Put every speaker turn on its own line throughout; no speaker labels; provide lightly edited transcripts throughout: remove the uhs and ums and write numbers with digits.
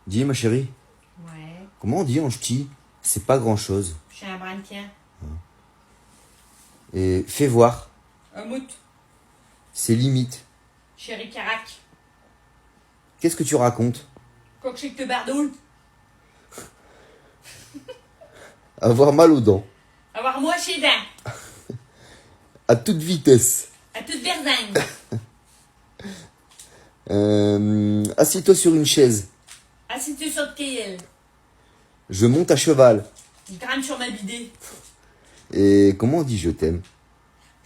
Dis, ma chérie,
Ouais,
comment on dit en ch'ti? C'est pas grand-chose.
je suis un branquien.
Et fais voir,
Un mout.
c'est limite.
Chéri Carac.
Qu'est-ce que tu racontes?
Quoi que c'est que te bardoule.
Avoir mal aux dents,
Avoir moi chez dents.
à toute vitesse.
À toute berzingue.
Assis-toi sur une chaise.
Assis-tu sur le KL.
Je monte à cheval.
Il crame sur ma bidée.
Et comment on dit je t'aime?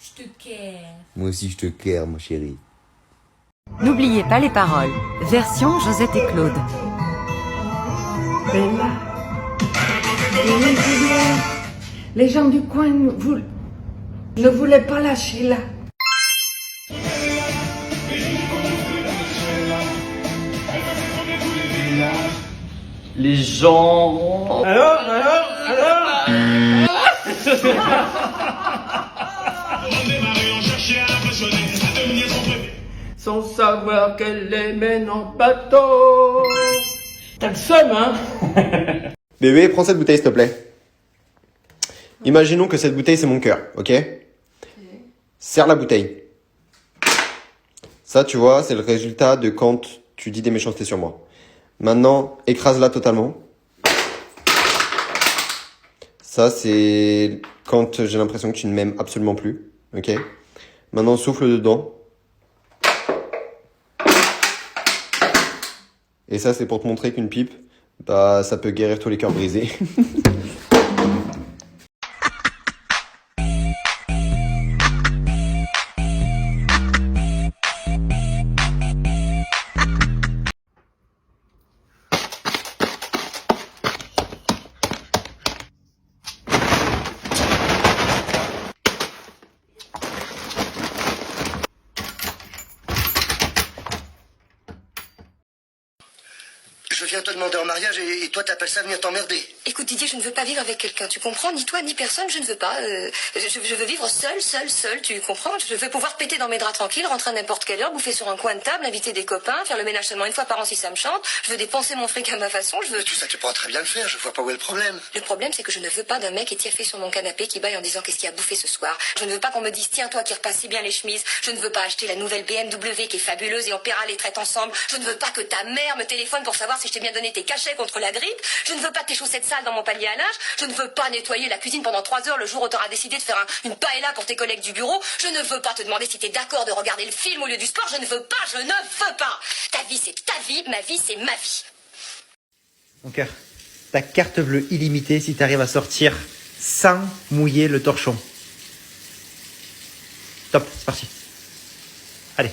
Je te kère.
Moi aussi je te care, ma chérie.
N'oubliez pas les paroles. Version Josette et Claude.
Bella. Oui, Julien. Les gens du coin ne voulaient pas lâcher là.
Les gens...
Alors
Sans savoir qu'elle les mène en bateau.
T'as le seum, hein?
Bébé, prends cette bouteille, s'il te plaît. Imaginons que cette bouteille, c'est mon cœur, ok? Serre la bouteille. Ça, tu vois, c'est le résultat de quand tu dis des méchancetés sur moi. Maintenant, écrase-la totalement. Ça, c'est quand j'ai l'impression que tu ne m'aimes absolument plus, ok? Maintenant, souffle dedans. Et ça, c'est pour te montrer qu'une pipe, bah, ça peut guérir tous les cœurs brisés.
Je viens te demander en mariage et toi t'appelles ça venir t'emmerder.
Écoute Didier, je ne veux pas vivre avec quelqu'un, tu comprends? Ni toi, ni personne, je ne veux pas. Je veux vivre seule, tu comprends? Je veux pouvoir péter dans mes draps tranquilles, rentrer à n'importe quelle heure, bouffer sur un coin de table, inviter des copains, faire le ménage seulement une fois par an si ça me chante. Je veux dépenser mon fric à ma façon, je veux...
Mais tout ça tu pourras très bien le faire, je vois pas où est le problème.
Le problème, c'est que je ne veux pas d'un mec étiaffé sur mon canapé qui baille en disant qu'est-ce qu'il a bouffé ce soir. Je ne veux pas qu'on me dise tiens toi qui repasses si bien les chemises. Je ne veux pas acheter la nouvelle BMW qui est fabuleuse et on paiera les traites ensemble. Je ne veux pas que ta mère me téléphone pour savoir si je t'ai bien donné tes cachets contre la grippe. Je ne veux pas tes chaussettes sales dans mon panier à linge. Je ne veux pas nettoyer la cuisine pendant 3 heures le jour où tu auras décidé de faire une paella pour tes collègues du bureau. Je ne veux pas te demander si tu es d'accord de regarder le film au lieu du sport. Je ne veux pas. Ta vie c'est ta vie, ma vie c'est ma vie.
Mon cœur, ta carte bleue illimitée si tu arrives à sortir sans mouiller le torchon. Top, c'est parti. Allez.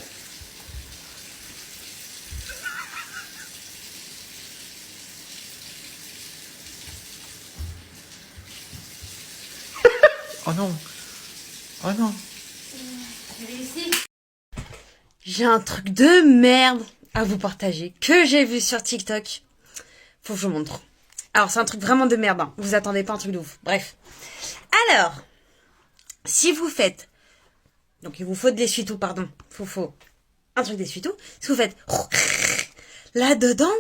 Oh non. Oh non.
J'ai un truc de merde à vous partager que j'ai vu sur TikTok. Faut que je vous montre. Alors, c'est un truc vraiment de merde. Hein. Vous attendez pas un truc de ouf. Bref. Alors, si vous faites... Donc, il vous faut de l'essuie-tout, pardon. Faut un truc d'essuie-tout. Si vous faites... Là-dedans,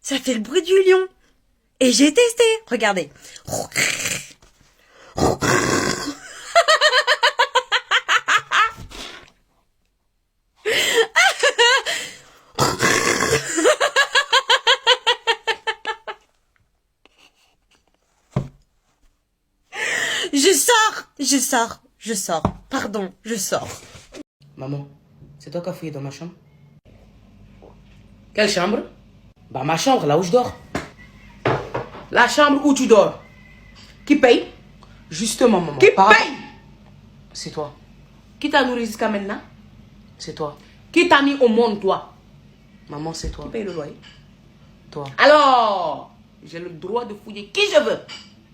ça fait le bruit du lion. Et j'ai testé. Regardez. Je sors. Pardon, je sors.
Maman, c'est toi qui as fouillé dans ma chambre? Quelle chambre? Bah ma chambre, là où je dors. La chambre où tu dors. Qui paye? Justement, maman. Qui paye? C'est toi. Qui t'a nourri jusqu'à maintenant? C'est toi. Qui t'a mis au monde, toi? Maman, c'est toi. Qui paye le loyer? Toi. Alors, j'ai le droit de fouiller qui je veux.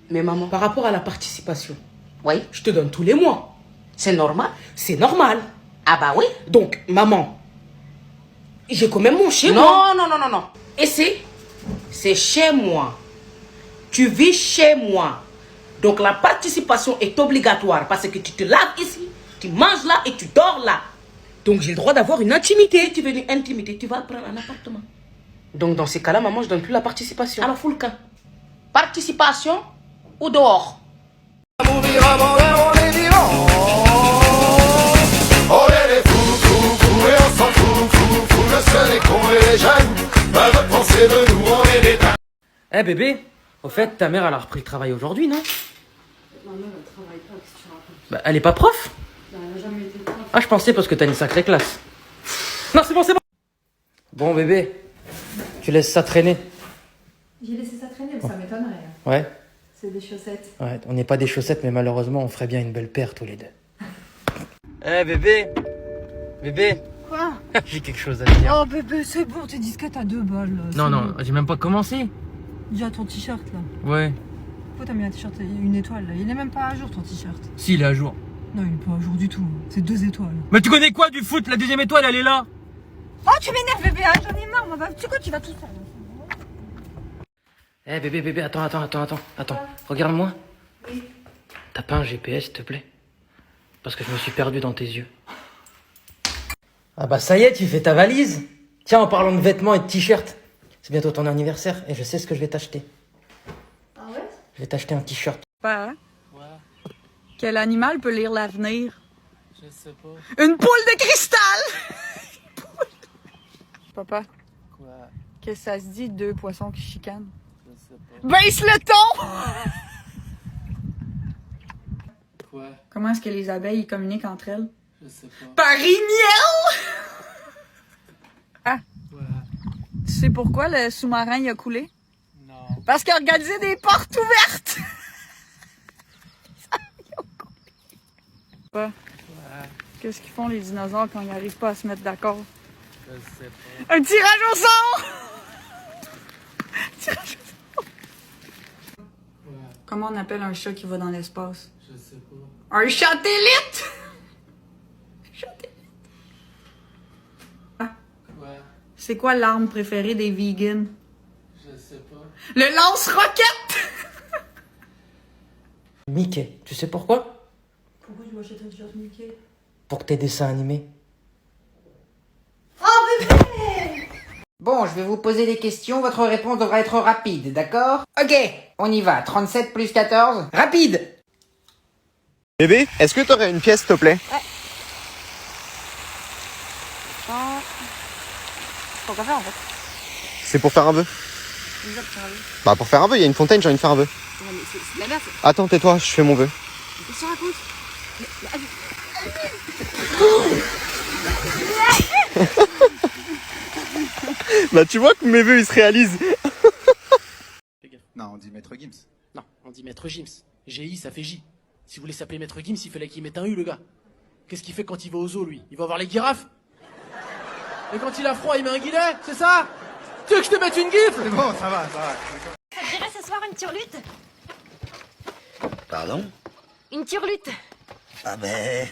Mais maman, par rapport à la participation, oui, je te donne tous les mois. C'est normal? C'est normal. Ah bah oui. Donc, maman, j'ai quand même mon chez moi. Non. Et c'est chez moi. Tu vis chez moi. Donc la participation est obligatoire parce que tu te laves ici, tu manges là et tu dors là. Donc j'ai le droit d'avoir une intimité. Si tu veux une intimité, tu vas prendre un appartement. Donc dans ces cas-là, maman, je donne plus la participation. Alors, full camp. Participation ou dehors.
Eh bébé, au fait, ta mère elle a repris le travail aujourd'hui, non?
Ma mère, elle travaille pas, qu'est-ce que tu racontes?
Bah, elle est pas prof?
Elle a jamais été prof.
Ah, je pensais parce que t'as une sacrée classe. Non, c'est bon, c'est bon. Bon bébé, tu laisses ça traîner.
J'ai laissé ça traîner, mais ça m'étonnerait.
Ouais,
C'est des chaussettes.
ouais, on n'est pas des chaussettes, mais malheureusement, on ferait bien une belle paire tous les deux. Eh bébé, bébé,
Quoi?
j'ai quelque chose à te dire.
Oh bébé, c'est bon, tes disquettes à 2 balles. Là.
Non,
c'est
non,
bon.
j'ai même pas commencé.
Déjà ton t-shirt là.
Ouais,
Pourquoi t'as mis un t-shirt, une étoile là? Il est même pas à jour ton t-shirt.
si, il est à jour.
Non, il est pas à jour du tout. C'est 2 étoiles.
Mais tu connais quoi du foot? La deuxième étoile, elle est là.
Oh, tu m'énerves bébé, hein, j'en ai marre. Moi, tu sais quoi, tu vas tout seul.
Eh bébé, attends. Regarde-moi.
Oui.
T'as pas un GPS, s'il te plaît? Parce que je me suis perdu dans tes yeux. Ah bah ça y est, tu fais ta valise. Tiens, en parlant de vêtements et de t-shirts, c'est bientôt ton anniversaire et je sais ce que je vais t'acheter.
Ah ouais?
Je vais t'acheter un t-shirt.
Papa, quel animal peut lire l'avenir?
Je sais pas.
Une poule de cristal! Papa,
Quoi?
qu'est-ce que ça se dit, 2 poissons qui chicanent?
Je sais pas.
Baisse le ton!
Quoi?
Comment est-ce que les abeilles communiquent entre elles?
Je sais pas.
Par miel! Ah,
Quoi?
tu sais pourquoi le sous-marin il a coulé?
Non.
Parce qu'il organisait des portes ouvertes! Papa, qu'est-ce qu'ils font les dinosaures quand ils n'arrivent pas à se mettre d'accord?
Je sais pas.
Un tirage au sort! Tirage au sort! Comment on appelle un chat qui va dans l'espace?
Je sais pas.
Un satellite!
Quoi?
C'est quoi l'arme préférée des vegans?
Je sais pas.
Le lance-roquette!
Mickey, tu sais pourquoi?
Pourquoi tu m'achètes un t-shirt Mickey?
Pour tes dessins animés.
Oh bébé!
Bon, je vais vous poser des questions, votre réponse devra être rapide, d'accord? Ok, on y va. 37 plus 14. Rapide!
Bébé, est-ce que t'aurais une pièce, s'il te plaît?
Pourquoi faire en fait?
C'est pour faire un vœu. Bah pour faire un vœu, il y a une fontaine, j'ai envie de faire un vœu.
Non mais c'est de la merde,
Attends, tais-toi, je fais mon vœu.
qu'est-ce que tu racontes?
Bah tu vois que mes vœux ils se réalisent.
Non, on dit Maître Gims.
Non, on dit Maître Gims. GI, ça fait J. Si vous voulez s'appeler Maître Gims, il fallait qu'il mette un U, le gars. Qu'est-ce qu'il fait quand il va au zoo, lui? Il va voir les girafes? Et quand il a froid, il met un gilet, c'est ça? Tu veux que je te mette une gifle?
C'est bon, ça va.
Ça te dirait ce soir une turlute?
Pardon?
Une turlute?
Ah ben...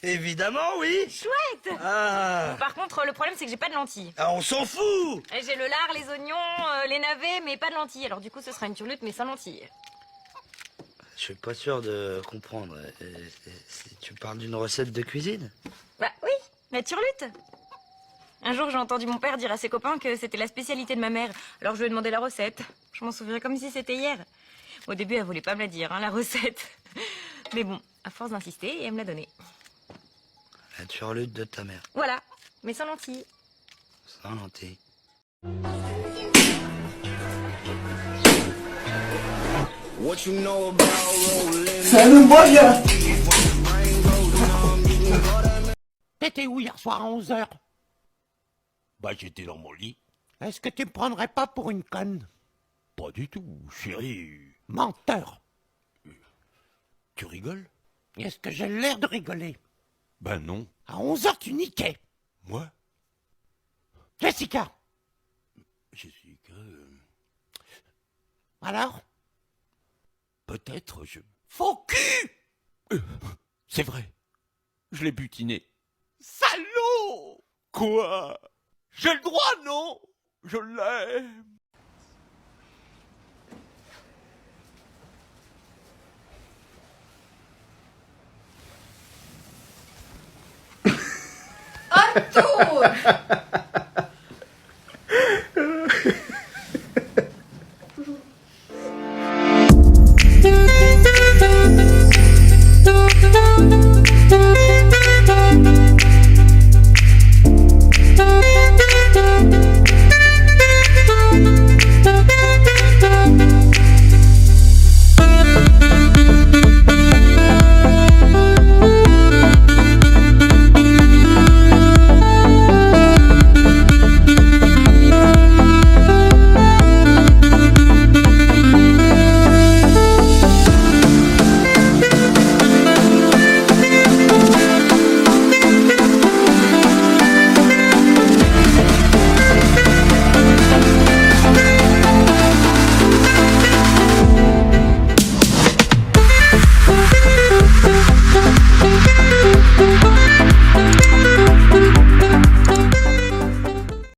évidemment, oui.
Chouette!
Ah,
Par contre, le problème, c'est que j'ai pas de lentilles.
on s'en fout.
J'ai le lard, les oignons, les navets, mais pas de lentilles. Alors du coup, ce sera une turlute, mais sans lentilles.
Je suis pas sûr de comprendre. Tu parles d'une recette de cuisine?
Bah oui, la turlute. Un jour, j'ai entendu mon père dire à ses copains que c'était la spécialité de ma mère. Alors je lui ai demandé la recette. Je m'en souviens comme si c'était hier. Au début, elle voulait pas me la dire, hein, la recette. Mais bon, à force d'insister, elle me l'a donnée.
La turlute de ta mère.
Voilà, mais sans lentilles.
Sans lentilles.
Ça nous voit bien.
T'étais où hier soir à 11h? Bah j'étais dans mon lit. Est-ce que tu me prendrais pas pour une conne? Pas du tout, chérie. Menteur. Tu rigoles? Est-ce que j'ai l'air de rigoler? Ben non. À 11h tu niquais. Moi? Jessica. Jessica... Alors? Peut-être je... Faux cul! C'est vrai. Je l'ai butiné. Salaud! Quoi? J'ai le droit, non? Je l'aime.
bateau.